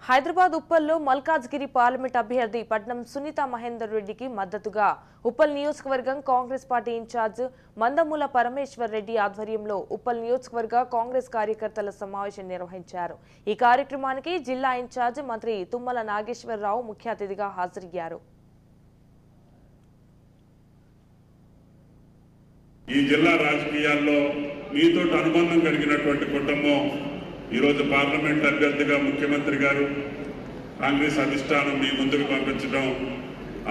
Hyderabad ఉప్పల్లో Malkajgiri parliament అభ్యర్థి పట్నం సునీత మహేందర్ రెడ్డికి మద్దతుగా ఉప్పల్ నియోజకవర్గం కాంగ్రెస్ పార్టీ ఇన్ఛార్జ్ మందమూల పరమేశ్వర్ రెడ్డి ఆధ్వర్యంలో ఉప్పల్ నియోజకవర్గ కాంగ్రెస్ కార్యకర్తల సమావేశం నిర్వహించారు। ఈ కార్యక్రమానికి జిల్లా ఇన్ఛార్జ్ మంత్రి తుమ్మల నాగేశ్వరరావు ముఖ్య అతిథిగా హాజరయ్యారు। ఈ జిల్లా రాజకీయాల్లో మీతో అనుబంధం కలిగినటువంటి కుటుంబం ఈ రోజు పార్లమెంట్ అభ్యర్థిగా ముఖ్యమంత్రి గారు కాంగ్రెస్ అధిష్టానం మీ ముందుకు పంపించడం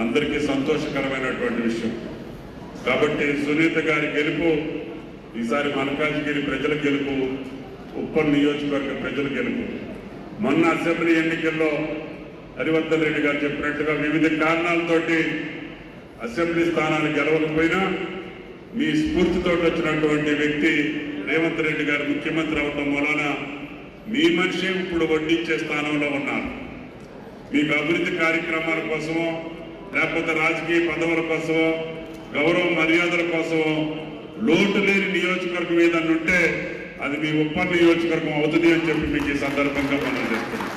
అందరికీ సంతోషకరమైనటువంటి విషయం। కాబట్టి సునీత గారి గెలుపు ఈసారి మల్కాజ్గిరి ప్రజల గెలుపు, ఉప్పల్ నియోజకవర్గ ప్రజల గెలుపు। మొన్న అసెంబ్లీ ఎన్నికల్లో హరివర్ధన్ రెడ్డి గారు చెప్పినట్టుగా వివిధ కారణాలతోటి అసెంబ్లీ స్థానాలు గెలవకపోయినా మీ స్ఫూర్తితో వచ్చినటువంటి వ్యక్తి రేవంత్ రెడ్డి గారు ముఖ్యమంత్రి అవడం వలన మీ మనిషి ఇప్పుడు వడ్డించే స్థానంలో ఉన్నారు। మీకు అభివృద్ధి కార్యక్రమాల కోసమో లేకపోతే రాజకీయ పదవుల కోసమో గౌరవ మర్యాదల కోసమో లోటు లేని నియోజకవర్గం ఏదన్నా ఉంటే అది మీ ఉప్పల్ నియోజకవర్గం అవుతుంది అని చెప్పి మీకు ఈ సందర్భంగా మనం చేస్తున్నాం।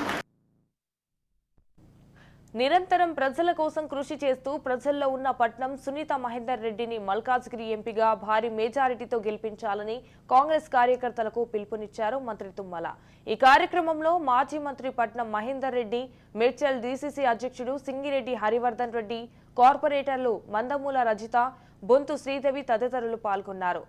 నిరంతరం ప్రజల కోసం కృషి చేస్తూ ప్రజల్లో ఉన్న పట్నం సునీత మహేందర్ రెడ్డిని మల్కాజ్గిరి ఎంపీగా భారీ మెజారిటీతో గెలిపించాలని కాంగ్రెస్ కార్యకర్తలకు పిలుపునిచ్చారు మంత్రి తుమ్మల। ఈ కార్యక్రమంలో మాజీ మంత్రి పట్నం మహేందర్ రెడ్డి, మేడ్చల్ డీసీసీ అధ్యక్షుడు సింగిరెడ్డి హరివర్ధన్ రెడ్డి, కార్పొరేటర్లు మందమూల రజిత, బొంతు శ్రీదేవి తదితరులు పాల్గొన్నారు।